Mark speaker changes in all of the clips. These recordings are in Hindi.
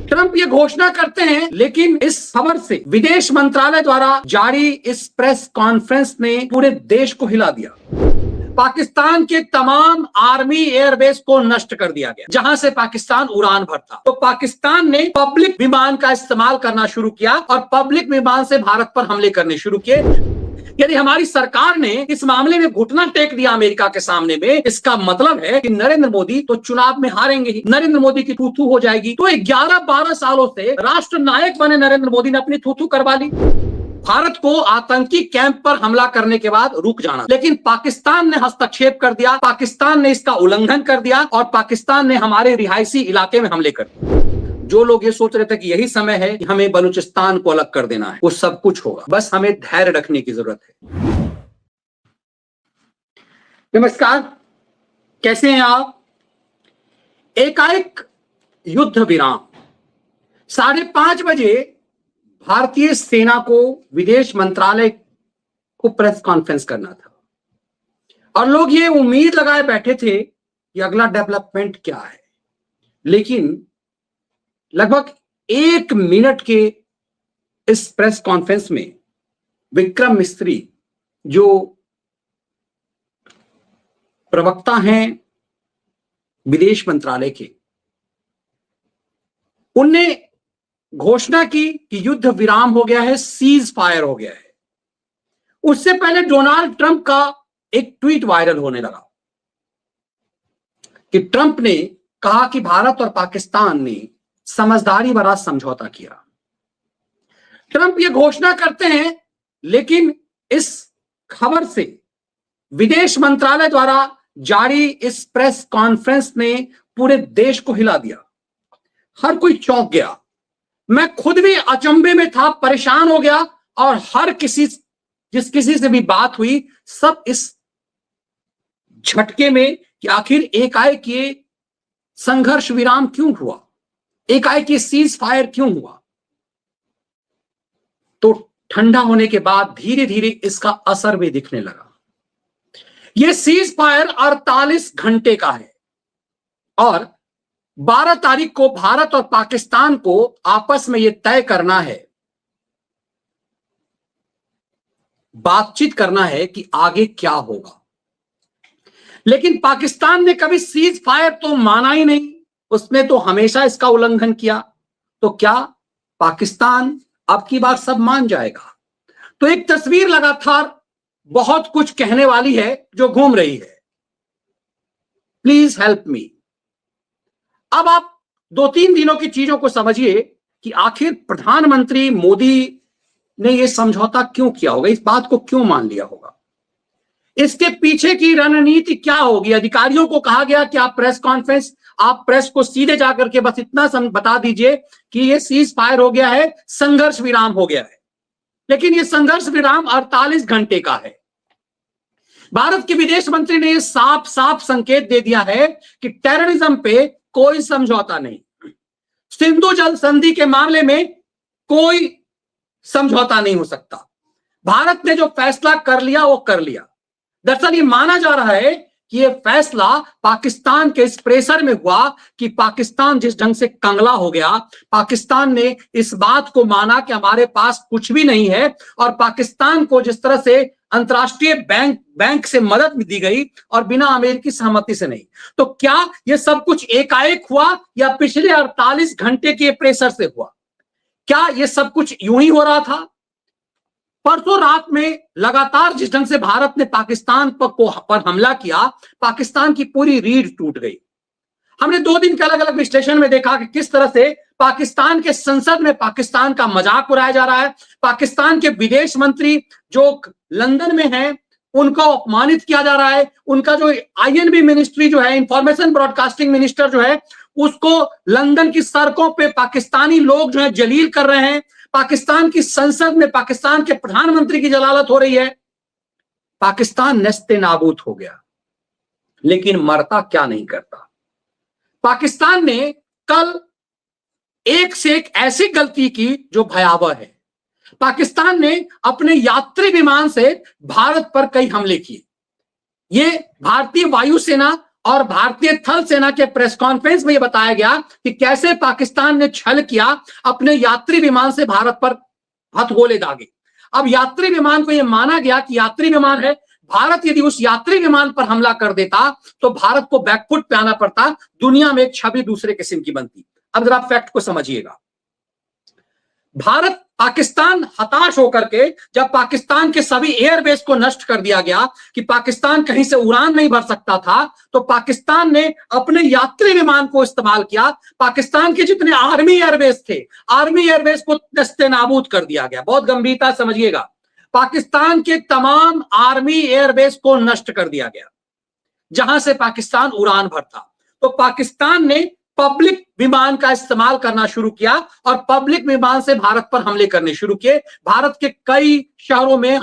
Speaker 1: ट्रंप ये घोषणा करते हैं, लेकिन इस खबर से विदेश मंत्रालय द्वारा जारी इस प्रेस कॉन्फ्रेंस ने पूरे देश को हिला दिया। पाकिस्तान के तमाम आर्मी एयरबेस को नष्ट कर दिया गया जहां से पाकिस्तान उड़ान भरता। तो पाकिस्तान ने पब्लिक विमान का इस्तेमाल करना शुरू किया और पब्लिक विमान से भारत पर हमले करने शुरू किए। यदि हमारी सरकार ने इस मामले में घुटना टेक दिया अमेरिका के सामने में, इसका मतलब है कि नरेंद्र मोदी तो चुनाव में हारेंगे ही। नरेंद्र मोदी की थू-थू हो जाएगी। तो 11-12 सालों से राष्ट्र नायक बने नरेंद्र मोदी ने अपनी थू-थू करवा ली। भारत को आतंकी कैंप पर हमला करने के बाद रुक जाना, लेकिन पाकिस्तान ने हस्तक्षेप कर दिया, पाकिस्तान ने इसका उल्लंघन कर दिया और पाकिस्तान ने हमारे रिहायशी इलाके में हमले कर दिए। जो लोग ये सोच रहे थे कि यही समय है कि हमें बलूचिस्तान को अलग कर देना है, वो सब कुछ होगा। बस हमें धैर्य रखने की जरूरत है। नमस्कार, कैसे हैं आप? एकाएक युद्ध विराम 5:30 बजे भारतीय सेना को विदेश मंत्रालय को प्रेस कॉन्फ्रेंस करना था और लोग ये उम्मीद लगाए बैठे थे कि अगला डेवलपमेंट क्या है, लेकिन लगभग 1 मिनट के इस प्रेस कॉन्फ्रेंस में विक्रम मिस्त्री, जो प्रवक्ता हैं विदेश मंत्रालय के, उनने घोषणा की कि युद्ध विराम हो गया है, सीज फायर हो गया है। उससे पहले डोनाल्ड ट्रंप का एक ट्वीट वायरल होने लगा कि ट्रंप ने कहा कि भारत और पाकिस्तान ने समझदारी भरा समझौता किया। ट्रंप ये घोषणा करते हैं, लेकिन इस खबर से विदेश मंत्रालय द्वारा जारी इस प्रेस कॉन्फ्रेंस ने पूरे देश को हिला दिया। हर कोई चौंक गया। मैं खुद भी अचंभे में था, परेशान हो गया और हर किसी जिस किसी से भी बात हुई, सब इस झटके में कि आखिर एकाएक ये संघर्ष विराम क्यों हुआ, एकाएक ये सीज फायर क्यों हुआ। तो ठंडा होने के बाद धीरे धीरे इसका असर भी दिखने लगा। ये सीज फायर 48 घंटे का है और 12 तारीख को भारत और पाकिस्तान को आपस में यह तय करना है, बातचीत करना है कि आगे क्या होगा। लेकिन पाकिस्तान ने कभी सीज फायर तो माना ही नहीं, उसने तो हमेशा इसका उल्लंघन किया। तो क्या पाकिस्तान अब की बार सब मान जाएगा? तो एक तस्वीर लगातार बहुत कुछ कहने वाली है जो घूम रही है, प्लीज हेल्प मी। अब आप 2-3 दिनों की चीजों को समझिए कि आखिर प्रधानमंत्री मोदी ने यह समझौता क्यों किया होगा, इस बात को क्यों मान लिया होगा, इसके पीछे की रणनीति क्या होगी। अधिकारियों को कहा गया कि आप प्रेस को सीधे जाकर के बस इतना बता दीजिए कि ये सीज फायर हो गया है, संघर्ष विराम हो गया है। लेकिन ये संघर्ष विराम 48 घंटे का है। भारत के विदेश मंत्री ने यह साफ साफ संकेत दे दिया है कि टेररिज्म पे कोई समझौता नहीं, सिंधु जल संधि के मामले में कोई समझौता नहीं हो सकता। भारत ने जो फैसला कर लिया वो कर लिया। दरअसल ये माना जा रहा है कि यह फैसला पाकिस्तान के इस प्रेशर में हुआ कि पाकिस्तान जिस ढंग से कंगला हो गया, पाकिस्तान ने इस बात को माना कि हमारे पास कुछ भी नहीं है और पाकिस्तान को जिस तरह से अंतरराष्ट्रीय बैंक से मदद दी गई और बिना अमेरिकी सहमति से नहीं। तो क्या यह सब कुछ एकाएक हुआ या पिछले 48 घंटे के प्रेशर से हुआ? क्या यह सब कुछ यूं ही हो रहा था? परसों रात में लगातार जिस ढंग से भारत ने पाकिस्तान पर हमला किया, पाकिस्तान की पूरी रीढ़ टूट गई। हमने 2 दिन के अलग अलग विश्लेषण में देखा कि किस तरह से पाकिस्तान के संसद में पाकिस्तान का मजाक उड़ाया जा रहा है। पाकिस्तान के विदेश मंत्री जो लंदन में हैं, उनको अपमानित किया जा रहा है। उनका जो INB मिनिस्ट्री जो है, इंफॉर्मेशन ब्रॉडकास्टिंग मिनिस्टर जो है, उसको लंदन की सड़कों पे पाकिस्तानी लोग जो है जलील कर रहे हैं। पाकिस्तान की संसद में पाकिस्तान के प्रधानमंत्री की जलालत हो रही है। पाकिस्तान नस्ते नाबूद हो गया, लेकिन मरता क्या नहीं करता। पाकिस्तान ने कल एक से एक ऐसी गलती की जो भयावह है। पाकिस्तान ने अपने यात्री विमान से भारत पर कई हमले किए। ये भारतीय वायुसेना और भारतीय थल सेना के प्रेस कॉन्फ्रेंस में यह बताया गया कि कैसे पाकिस्तान ने छल किया, अपने यात्री विमान से भारत पर हथगोले दागे। अब यात्री विमान को यह माना गया कि यात्री विमान है, भारत यदि उस यात्री विमान पर हमला कर देता तो भारत को बैकफुट पे आना पड़ता, दुनिया में एक छवि दूसरे किस्म की बनती। अब जरा फैक्ट को समझिएगा। भारत पाकिस्तान हताश होकर के जब पाकिस्तान के सभी एयरबेस को नष्ट कर दिया गया कि पाकिस्तान कहीं से उड़ान नहीं भर सकता था, तो पाकिस्तान ने अपने यात्री विमान को इस्तेमाल किया। पाकिस्तान के जितने आर्मी एयरबेस थे, आर्मी एयरबेस को नस्ते-नाबूद कर दिया गया। बहुत गंभीरता समझिएगा, पाकिस्तान के तमाम आर्मी एयरबेस को नष्ट कर दिया गया जहां से पाकिस्तान उड़ान भरता। तो पाकिस्तान ने पब्लिक विमान का इस्तेमाल करना शुरू किया और पब्लिक विमान से भारत पर हमले करने शुरू किए। भारत के कई शहरों में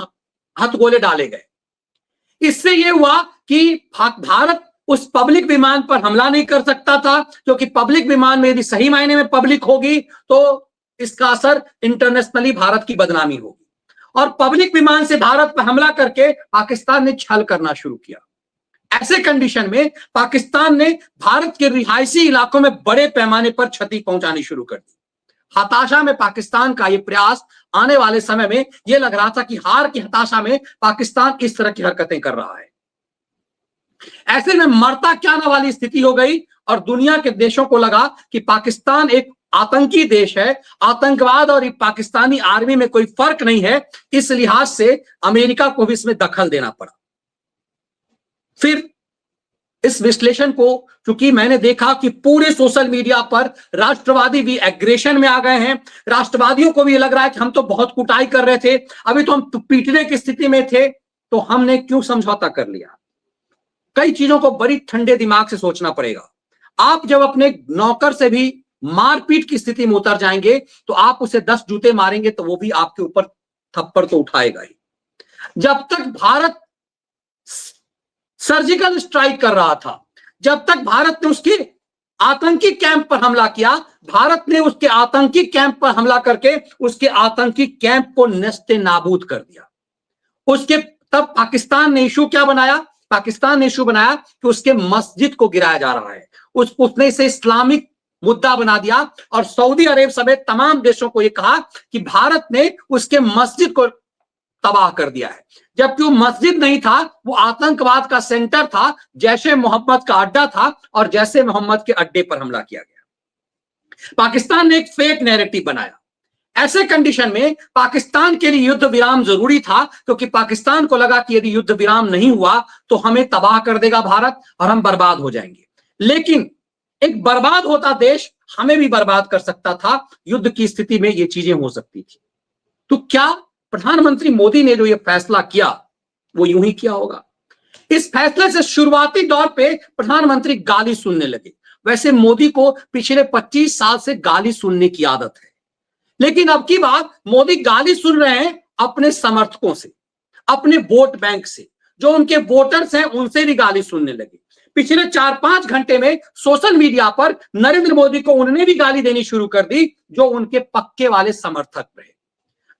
Speaker 1: हथगोले डाले गए। इससे यह हुआ कि भारत उस पब्लिक विमान पर हमला नहीं कर सकता था, क्योंकि पब्लिक विमान में यदि सही मायने में पब्लिक होगी तो इसका असर इंटरनेशनली भारत की बदनामी होगी। और पब्लिक विमान से भारत पर हमला करके पाकिस्तान ने छल करना शुरू किया। ऐसे कंडीशन में पाकिस्तान ने भारत के रिहायशी इलाकों में बड़े पैमाने पर क्षति पहुंचानी शुरू कर दी। हताशा में पाकिस्तान का यह प्रयास, आने वाले समय में यह लग रहा था कि हार की हताशा में पाकिस्तान इस तरह की हरकतें कर रहा है। ऐसे में मरता क्या न वाली स्थिति हो गई और दुनिया के देशों को लगा कि पाकिस्तान एक आतंकी देश है, आतंकवाद और पाकिस्तानी आर्मी में कोई फर्क नहीं है। इस लिहाज से अमेरिका को भी इसमें दखल देना पड़ा। फिर इस विश्लेषण को, क्योंकि मैंने देखा कि पूरे सोशल मीडिया पर राष्ट्रवादी भी एग्रेशन में आ गए हैं, राष्ट्रवादियों को भी लग रहा है कि हम तो बहुत कुटाई कर रहे थे, अभी तो हम पीटने की स्थिति में थे, तो हमने क्यों समझौता कर लिया। कई चीजों को बड़ी ठंडे दिमाग से सोचना पड़ेगा। आप जब अपने नौकर से भी मारपीट की स्थिति में उतर जाएंगे तो आप उसे 10 जूते मारेंगे तो वो भी आपके ऊपर थप्पड़ तो उठाएगा ही। जब तक भारत सर्जिकल स्ट्राइक कर रहा था, जब तक भारत ने उसके आतंकी कैंप पर हमला किया, भारत ने उसके आतंकी कैंप पर हमला करके उसके आतंकी कैंप को नेस्ते नाबूद कर दिया। उसके तब पाकिस्तान ने इशू क्या बनाया? पाकिस्तान ने इशू बनाया कि उसके मस्जिद को गिराया जा रहा है। उसने इसे इस्लामिक मुद्दा बना दिया और सऊदी अरेब समेत तमाम देशों को यह कहा कि भारत ने उसके मस्जिद को तबाह कर दिया है, जबकि वो मस्जिद नहीं था, वो आतंकवाद का सेंटर था, जैशे मोहम्मद का अड्डा था और जैशे मोहम्मद के अड्डे पर हमला किया गया। पाकिस्तान ने एक फेक नैरेटिव बनाया। ऐसे कंडीशन में पाकिस्तान के लिए युद्ध विराम जरूरी था, क्योंकि पाकिस्तान को लगा कि यदि युद्ध विराम नहीं हुआ तो हमें तबाह कर देगा भारत और हम बर्बाद हो जाएंगे। लेकिन एक बर्बाद होता देश हमें भी बर्बाद कर सकता था। युद्ध की स्थिति में ये चीजें हो सकती थी। तो क्या प्रधानमंत्री मोदी ने जो ये फैसला किया वो यूं ही किया होगा? इस फैसले से शुरुआती दौर पे प्रधानमंत्री गाली सुनने लगे। वैसे मोदी को पिछले 25 साल से गाली सुनने की आदत है, लेकिन अब की बात मोदी गाली सुन रहे हैं अपने समर्थकों से, अपने वोट बैंक से, जो उनके वोटर्स हैं उनसे भी गाली सुनने लगे। पिछले 4-5 घंटे में सोशल मीडिया पर नरेंद्र मोदी को उन्होंने भी गाली देनी शुरू कर दी जो उनके पक्के वाले समर्थक रहे,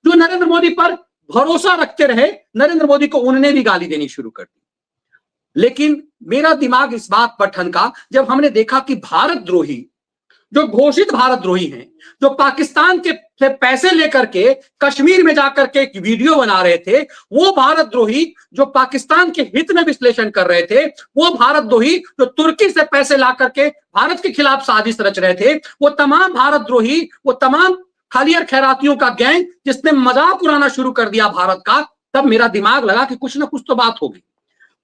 Speaker 1: जो नरेंद्र मोदी पर भरोसा रखते रहे, नरेंद्र मोदी को उन्होंने भी गाली देनी शुरू कर दी। लेकिन मेरा दिमाग इस बात पर ठनका जब हमने देखा कि भारत द्रोही, जो घोषित भारत द्रोही हैं, जो पाकिस्तान के से पैसे लेकर के कश्मीर में जाकर के एक वीडियो बना रहे थे, वो भारत द्रोही जो पाकिस्तान के हित में विश्लेषण कर रहे थे, वो भारत द्रोही जो तुर्की से पैसे ला करके भारत के खिलाफ साजिश रच रहे थे, वो तमाम भारत द्रोही, वो तमाम खालियर खैरातियों का गैंग जिसने मजाक उड़ाना शुरू कर दिया भारत का, तब मेरा दिमाग लगा कि कुछ ना कुछ तो बात होगी।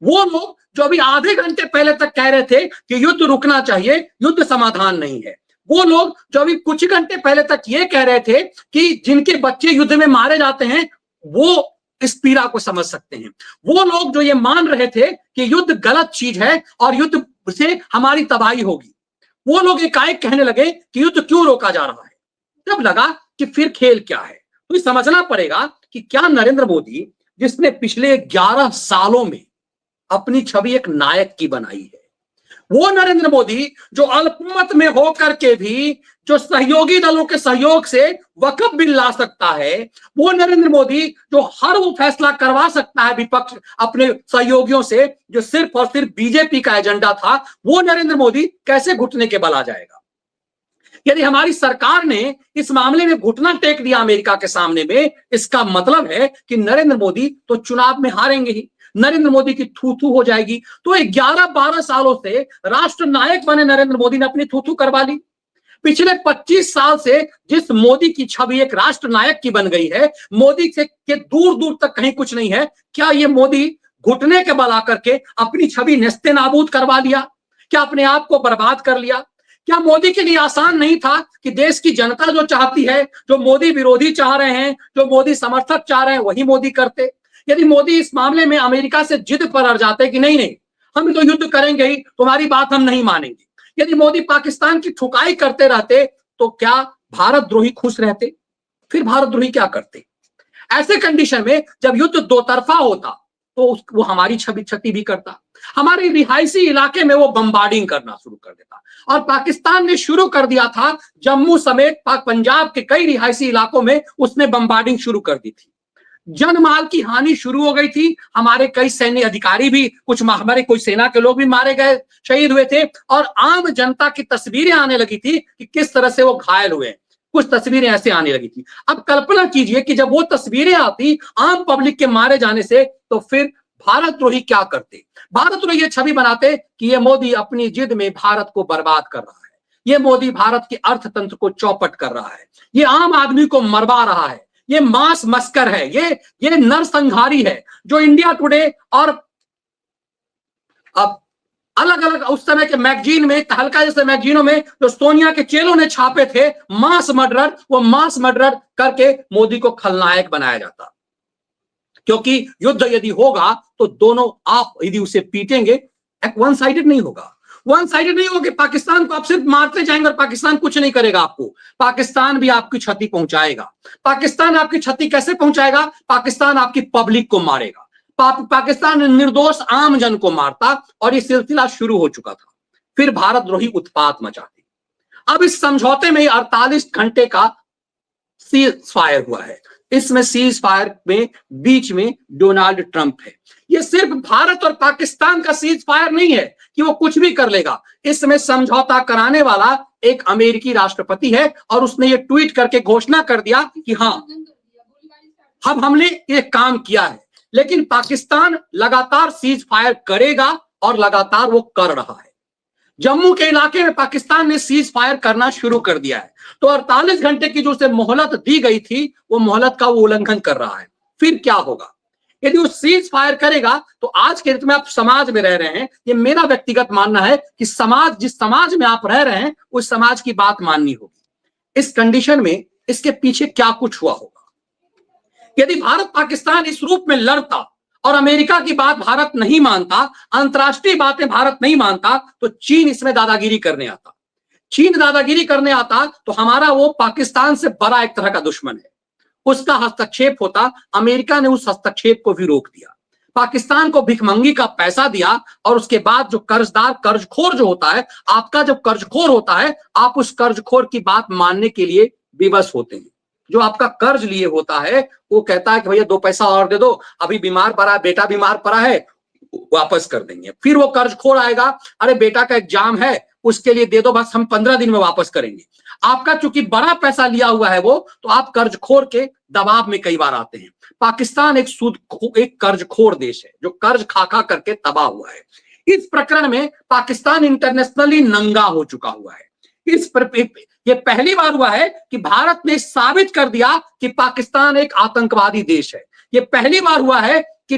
Speaker 1: वो लोग जो अभी आधे घंटे पहले तक कह रहे थे कि युद्ध रुकना चाहिए, युद्ध समाधान नहीं है, वो लोग जो अभी कुछ घंटे पहले तक ये कह रहे थे कि जिनके बच्चे युद्ध में मारे जाते हैं वो इस पीड़ा को समझ सकते हैं, वो लोग जो ये मान रहे थे कि युद्ध गलत चीज है और युद्ध से हमारी तबाही होगी, वो लोग एकाएक कहने लगे कि युद्ध क्यों रोका जा रहा है। तब लगा कि फिर खेल क्या है। तो समझना पड़ेगा कि क्या नरेंद्र मोदी, जिसने पिछले 11 सालों में अपनी छवि एक नायक की बनाई है, वो नरेंद्र मोदी जो अल्पमत में होकर के भी जो सहयोगी दलों के सहयोग से वक्फ बिल ला सकता है, वो नरेंद्र मोदी जो हर वो फैसला करवा सकता है विपक्ष अपने सहयोगियों से, जो सिर्फ और सिर्फ बीजेपी का एजेंडा था, वो नरेंद्र मोदी कैसे घुटने के बल आ जाएगा? यदि हमारी सरकार ने इस मामले में घुटना टेक दिया अमेरिका के सामने में, इसका मतलब है कि नरेंद्र मोदी तो चुनाव में हारेंगे ही, नरेंद्र मोदी की थू थू हो जाएगी। तो 11-12 सालों से राष्ट्र नायक बने नरेंद्र मोदी ने अपनी थू थू करवा ली। पिछले 25 साल से जिस मोदी की छवि एक राष्ट्र नायक की बन गई है, मोदी से के दूर दूर तक कहीं कुछ नहीं है। क्या ये मोदी घुटने के बल आकर के अपनी छवि नेस्ते नाबूद करवा लिया? क्या अपने आप को बर्बाद कर लिया? क्या मोदी के लिए आसान नहीं था कि देश की जनता जो चाहती है, जो मोदी विरोधी चाह रहे हैं, जो मोदी समर्थक चाह रहे हैं, वही मोदी करते? यदि मोदी इस मामले में अमेरिका से जिद पर अड़ जाते कि नहीं नहीं, हम तो युद्ध करेंगे ही, तुम्हारी बात हम नहीं मानेंगे, यदि मोदी पाकिस्तान की ठुकाई करते रहते, तो क्या भारत द्रोही खुश रहते? फिर भारत द्रोही क्या करते? ऐसे कंडीशन में जब युद्ध दो तरफा होता तो वो हमारी छवि क्षति भी करता, हमारे रिहायशी इलाके में वो बम्बार्डिंग करना शुरू कर देता। और पाकिस्तान ने शुरू कर दिया था, जम्मू समेत पंजाब के कई रिहायशी इलाकों में उसने बम्बार्डिंग शुरू कर दी थी। जनमाल की हानि शुरू हो गई थी, हमारे कई सैन्य अधिकारी भी, कुछ हमारे कोई सेना के लोग भी मारे गए, शहीद हुए थे, और आम जनता की तस्वीरें आने लगी थी कि किस तरह से वो घायल हुए। कुछ तस्वीरें ऐसे आने लगी थी। अब कल्पना कीजिए कि जब वो तस्वीरें आती आम पब्लिक के मारे जाने से, तो फिर भारत द्रोही क्या करते? भारत द्रोही ये छवि बनाते कि ये मोदी अपनी जिद में भारत को बर्बाद कर रहा है, ये मोदी भारत के अर्थतंत्र को चौपट कर रहा है, ये आम आदमी को मरवा रहा है, ये मांस मस्कर है, ये नरसंहारी है, जो इंडिया टुडे और अब अलग अलग उस समय के मैगजीन में, तहलका जैसे मैगजीनों में जो सोनिया के चेलों ने छापे थे मास मर्डरर, वो मास मर्डरर करके मोदी को खलनायक बनाया जाता। क्योंकि युद्ध यदि होगा तो दोनों, आप यदि उसे पीटेंगे, एक वन साइडेड नहीं होगा, वन साइडेड नहीं होगा। पाकिस्तान को आप सिर्फ मारते जाएंगे और पाकिस्तान कुछ नहीं करेगा आपको, पाकिस्तान भी आपकी क्षति पहुंचाएगा। पाकिस्तान आपकी क्षति कैसे पहुंचाएगा? पाकिस्तान आपकी पब्लिक को मारेगा, पाकिस्तान निर्दोष आम जन को मारता, और ये सिलसिला शुरू हो चुका था। फिर भारत द्रोही उत्पात मचाते। अब इस समझौते में 48 घंटे का सीज फायर हुआ है। इसमें सीज फायर में बीच में डोनाल्ड ट्रंप है। ये सिर्फ भारत और पाकिस्तान का सीज फायर नहीं है कि वो कुछ भी कर लेगा, इसमें समझौता कराने वाला एक अमेरिकी राष्ट्रपति है, और उसने ये ट्वीट करके घोषणा कर दिया कि हाँ, अब हमने ये काम किया है। लेकिन पाकिस्तान लगातार सीज फायर करेगा और लगातार वो कर रहा है। जम्मू के इलाके में पाकिस्तान ने सीज फायर करना शुरू कर दिया है। तो 48 घंटे की जो उसे मोहलत दी गई थी, वो मोहलत का वो उल्लंघन कर रहा है। फिर क्या होगा? यदि वो सीज फायर करेगा तो आज के डेट में आप समाज में रह रहे हैं, ये मेरा व्यक्तिगत मानना है कि समाज, जिस समाज में आप रह रहे हैं, उस समाज की बात माननी होगी। इस कंडीशन में इसके पीछे क्या कुछ हुआ होगा? यदि भारत पाकिस्तान इस रूप में लड़ता और अमेरिका की बात भारत नहीं मानता, अंतरराष्ट्रीय बातें भारत नहीं मानता, तो चीन इसमें दादागिरी करने आता। चीन दादागिरी करने आता तो हमारा वो पाकिस्तान से बड़ा एक तरह का दुश्मन है, उसका हस्तक्षेप होता। अमेरिका ने उस हस्तक्षेप को भी रोक दिया, पाकिस्तान को भिखमंगी का पैसा दिया, और उसके बाद जो कर्जदार, कर्जखोर जो होता है, आपका जब कर्जखोर होता है, आप उस कर्जखोर की बात मानने के लिए विवश होते हैं। जो आपका कर्ज लिए होता है वो कहता है कि भैया 2 पैसा और दे दो, अभी बीमार पड़ा, बेटा बीमार पड़ा है, वापस कर देंगे। फिर वो कर्जखोर आएगा, अरे बेटा का एग्जाम है, उसके लिए दे दो, बस हम 15 दिन में वापस करेंगे। आपका चूंकि बड़ा पैसा लिया हुआ है वो, तो आप कर्जखोर के दबाव में कई बार आते हैं। पाकिस्तान एक कर्जखोर देश है जो कर्ज खा खा करके तबाह हुआ है। इस प्रकरण में पाकिस्तान इंटरनेशनली नंगा हो चुका हुआ है। ये पहली बार हुआ है कि भारत ने साबित कर दिया कि पाकिस्तान एक आतंकवादी देश है। ये पहली बार हुआ है कि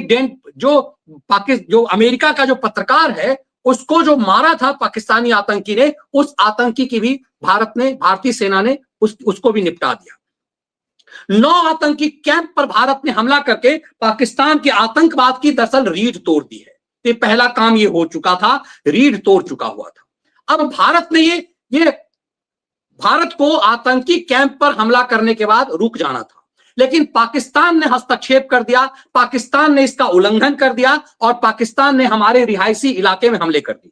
Speaker 1: जो अमेरिका का जो पत्रकार है, उसको जो मारा था पाकिस्तानी आतंकी ने, उस आतंकी की भी भारतीय सेना ने उसको भी निपटा दिया। 9 आतंकी कैंप पर भारत ने हमला करके पाकिस्तान के आतंकवाद की दरअसल रीढ़ तोड़ दी है। तो पहला काम ये हो चुका था, रीढ़ तोड़ चुका हुआ था। अब भारत ने ये भारत को आतंकी कैंप पर हमला करने के बाद रुक जाना था, लेकिन पाकिस्तान ने हस्तक्षेप कर दिया, पाकिस्तान ने इसका उल्लंघन कर दिया, और पाकिस्तान ने हमारे रिहायशी इलाके में हमले कर दिए।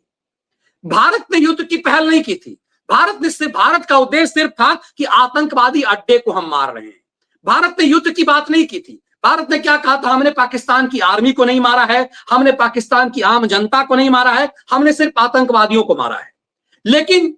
Speaker 1: भारत ने युद्ध की पहल नहीं की थी, भारत का उद्देश्य सिर्फ था कि आतंकवादी अड्डे को हम मार रहे हैं। भारत ने युद्ध की बात नहीं की थी। भारत ने क्या कहा था? हमने पाकिस्तान की आर्मी को नहीं मारा है, हमने पाकिस्तान की आम जनता को नहीं मारा है, हमने सिर्फ आतंकवादियों को मारा है। लेकिन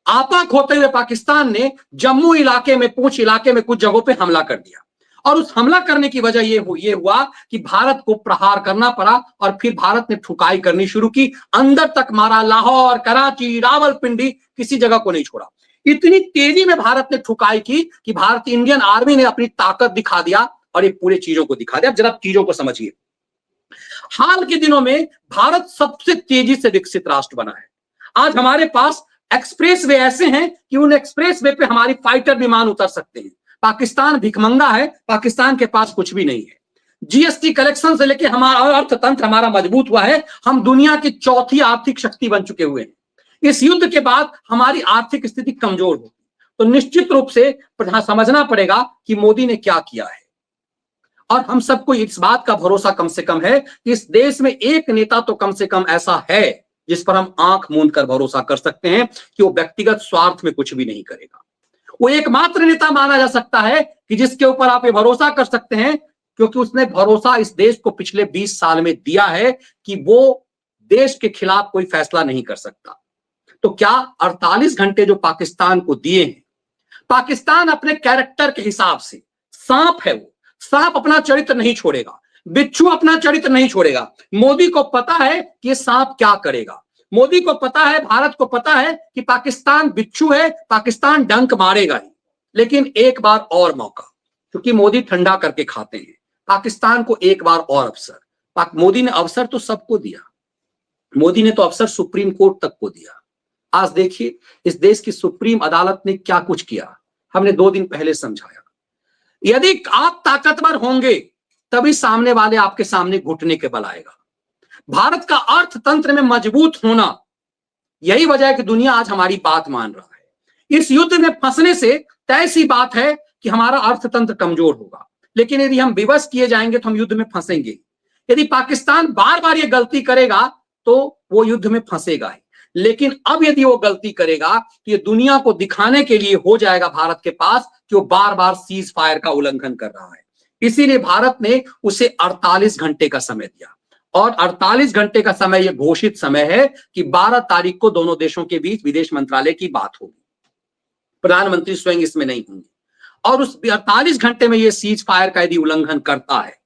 Speaker 1: आपाक होते हुए पाकिस्तान ने जम्मू इलाके में, पूंछ इलाके में कुछ जगहों पे हमला कर दिया, और उस हमला करने की वजह ये हुआ कि भारत को प्रहार करना पड़ा, और फिर भारत ने ठुकाई करनी शुरू की, अंदर तक मारा, लाहौर, कराची, रावलपिंडी, किसी जगह को नहीं छोड़ा। इतनी तेजी में भारत ने ठुकाई की कि भारतीय इंडियन आर्मी ने अपनी ताकत दिखा दिया, और ये पूरे चीजों को दिखा दिया। अब जरा चीजों को समझिए। हाल के दिनों में भारत सबसे तेजी से विकसित राष्ट्र बना है। आज हमारे पास एक्सप्रेस वे ऐसे हैं कि उन एक्सप्रेस वे पे हमारी फाइटर विमान उतर सकते हैं। पाकिस्तान भिखमंगा है, पाकिस्तान के पास कुछ भी नहीं है। जीएसटी कलेक्शन से लेकर हमारा अर्थतंत्र हमारा मजबूत हुआ है। हम दुनिया की चौथी आर्थिक शक्ति बन चुके हुए हैं। इस युद्ध के बाद हमारी आर्थिक स्थिति कमजोर होगी, तो निश्चित रूप से समझना पड़ेगा कि मोदी ने क्या किया है। और हम सबको इस बात का भरोसा कम से कम है कि इस देश में एक नेता तो कम से कम ऐसा है जिस पर हम आंख मूंद कर भरोसा कर सकते हैं कि वो व्यक्तिगत स्वार्थ में कुछ भी नहीं करेगा। वो एकमात्र नेता माना जा सकता है कि जिसके ऊपर आप ये भरोसा कर सकते हैं, क्योंकि उसने भरोसा इस देश को पिछले 20 साल में दिया है कि वो देश के खिलाफ कोई फैसला नहीं कर सकता। तो क्या 48 घंटे जो पाकिस्तान को दिए हैं, पाकिस्तान अपने कैरेक्टर के हिसाब से, सांप है वो, सांप अपना चरित्र नहीं छोड़ेगा, बिच्छू अपना चरित्र नहीं छोड़ेगा। मोदी को पता है कि ये सांप क्या करेगा। मोदी को पता है, भारत को पता है कि पाकिस्तान बिच्छू है, पाकिस्तान डंक मारेगा ही। लेकिन एक बार और मौका, क्योंकि मोदी ठंडा करके खाते हैं, पाकिस्तान को एक बार और अवसर। मोदी ने अवसर तो सबको दिया, मोदी ने तो अवसर सुप्रीम कोर्ट तक को दिया। आज देखिए इस देश की सुप्रीम अदालत ने क्या कुछ किया। हमने 2 दिन पहले समझाया, यदि आप ताकतवर होंगे तभी सामने वाले आपके सामने घुटने के बल आएगा। भारत का अर्थतंत्र में मजबूत होना, यही वजह है कि दुनिया आज हमारी बात मान रहा है। इस युद्ध में फंसने से तय सी बात है कि हमारा अर्थतंत्र कमजोर होगा, लेकिन यदि हम विवश किए जाएंगे तो हम युद्ध में फंसेंगे। यदि पाकिस्तान बार बार ये गलती करेगा तो वो युद्ध में फंसेगा ही। लेकिन अब यदि वो गलती करेगा तो ये दुनिया को दिखाने के लिए हो जाएगा भारत के पास कि वो बार बार सीज फायर का उल्लंघन कर रहा है। इसीलिए भारत ने उसे 48 घंटे का समय दिया, और 48 घंटे का समय यह घोषित समय है कि 12 तारीख को दोनों देशों के बीच विदेश मंत्रालय की बात होगी। प्रधानमंत्री स्वयं इसमें नहीं होंगे, और उस 48 घंटे में यह सीज फायर का यदि उल्लंघन करता है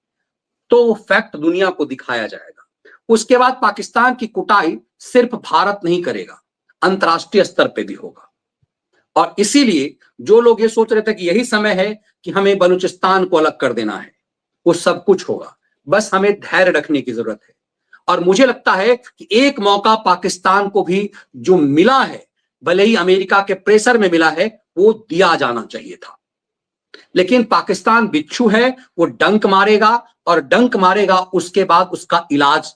Speaker 1: तो वो फैक्ट दुनिया को दिखाया जाएगा। उसके बाद पाकिस्तान की कुटाई सिर्फ भारत नहीं करेगा, अंतरराष्ट्रीय स्तर पे भी होगा। और इसीलिए जो लोग ये सोच रहे थे कि यही समय है कि हमें बलूचिस्तान को अलग कर देना है, वो सब कुछ होगा। बस हमें धैर्य रखने की जरूरत है। और मुझे लगता है कि एक मौका पाकिस्तान को भी जो मिला है, भले ही अमेरिका के प्रेशर में मिला है, वो दिया जाना चाहिए था। लेकिन पाकिस्तान बिच्छू है, वो डंक मारेगा, और डंक मारेगा उसके बाद उसका इलाज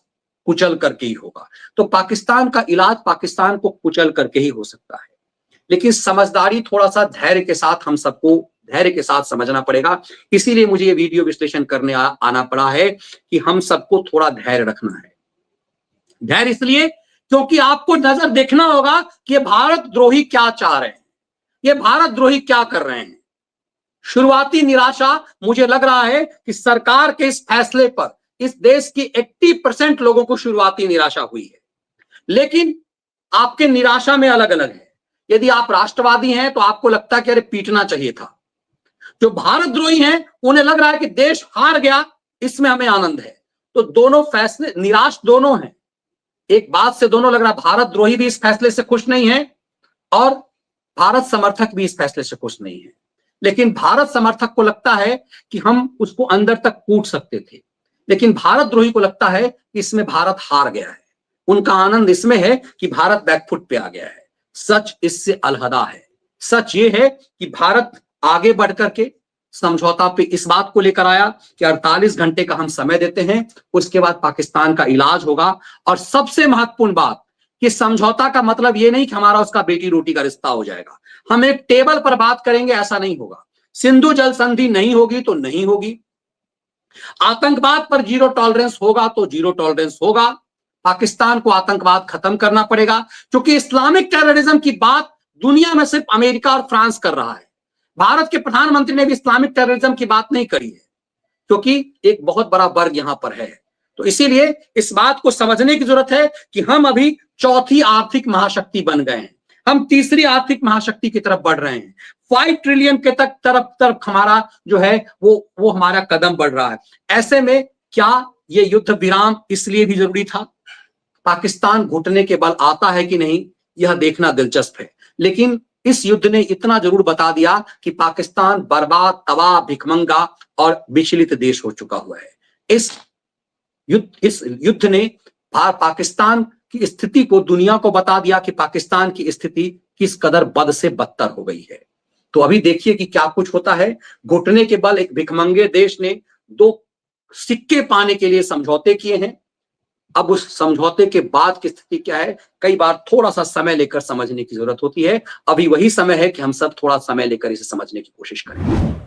Speaker 1: कुचल करके ही होगा। तो पाकिस्तान का इलाज पाकिस्तान को कुचल करके ही हो सकता है। लेकिन समझदारी, थोड़ा सा धैर्य के साथ हम सबको धैर्य के साथ समझना पड़ेगा। इसीलिए मुझे ये वीडियो विश्लेषण करने आना पड़ा है कि हम सबको थोड़ा धैर्य रखना है। धैर्य इसलिए क्योंकि आपको नजर देखना होगा कि ये भारत द्रोही क्या चाह रहे हैं, ये भारत द्रोही क्या कर रहे हैं। शुरुआती निराशा, मुझे लग रहा है कि सरकार के इस फैसले पर इस देश की 80% लोगों को शुरुआती निराशा हुई है। लेकिन आपके निराशा में अलग अलग है। यदि आप राष्ट्रवादी हैं तो आपको लगता है कि अरे पीटना चाहिए था। जो भारत द्रोही हैं उन्हें लग रहा है कि देश हार गया, इसमें हमें आनंद है। तो दोनों फैसले, निराश दोनों हैं। एक बात से दोनों लग रहा है, भारत द्रोही भी इस फैसले से खुश नहीं है और भारत समर्थक भी इस फैसले से खुश नहीं है। लेकिन भारत समर्थक को लगता है कि हम उसको अंदर तक कूट सकते थे, लेकिन भारत द्रोही को लगता है कि इसमें भारत हार गया है। उनका आनंद इसमें है कि भारत बैकफुट पे आ गया है। सच इससे अलहदा है। सच ये है कि भारत आगे बढ़ करके समझौता पे इस बात को लेकर आया कि 48 घंटे का हम समय देते हैं, उसके बाद पाकिस्तान का इलाज होगा। और सबसे महत्वपूर्ण बात कि समझौता का मतलब ये नहीं कि हमारा उसका बेटी रोटी का रिश्ता हो जाएगा। हम एक टेबल पर बात करेंगे, ऐसा नहीं होगा। सिंधु जल संधि नहीं होगी तो नहीं होगी। आतंकवाद पर जीरो टॉलरेंस होगा तो जीरो टॉलरेंस होगा। पाकिस्तान को आतंकवाद खत्म करना पड़ेगा, क्योंकि इस्लामिक टेररिज्म की बात दुनिया में सिर्फ अमेरिका और फ्रांस कर रहा है। भारत के प्रधानमंत्री ने भी इस्लामिक टेररिज्म की बात नहीं करी है, क्योंकि एक बहुत बड़ा वर्ग यहां पर है। तो इसीलिए इस बात को समझने की जरूरत है कि हम अभी चौथी आर्थिक महाशक्ति बन गए हैं, हम तीसरी आर्थिक महाशक्ति की तरफ बढ़ रहे हैं। 5 ट्रिलियन के तक तरफ हमारा जो है वो हमारा कदम बढ़ रहा है। ऐसे में क्या ये युद्ध विराम इसलिए भी जरूरी था? पाकिस्तान घुटने के बल आता है कि नहीं, यह देखना दिलचस्प है। लेकिन इस युद्ध ने इतना जरूर बता दिया कि पाकिस्तान बर्बाद, तबाह, भिखमंगा और विचलित देश हो चुका हुआ है। इस युद्ध ने पाकिस्तान की स्थिति को दुनिया को बता दिया कि पाकिस्तान की स्थिति किस कदर बद से बदतर हो गई है। तो अभी देखिए कि क्या कुछ होता है। घुटने के बल एक भिखमंगे देश ने 2 सिक्के पाने के लिए समझौते किए हैं। अब उस समझौते के बाद की स्थिति क्या है, कई बार थोड़ा सा समय लेकर समझने की जरूरत होती है। अभी वही समय है कि हम सब थोड़ा समय लेकर इसे समझने की कोशिश करें।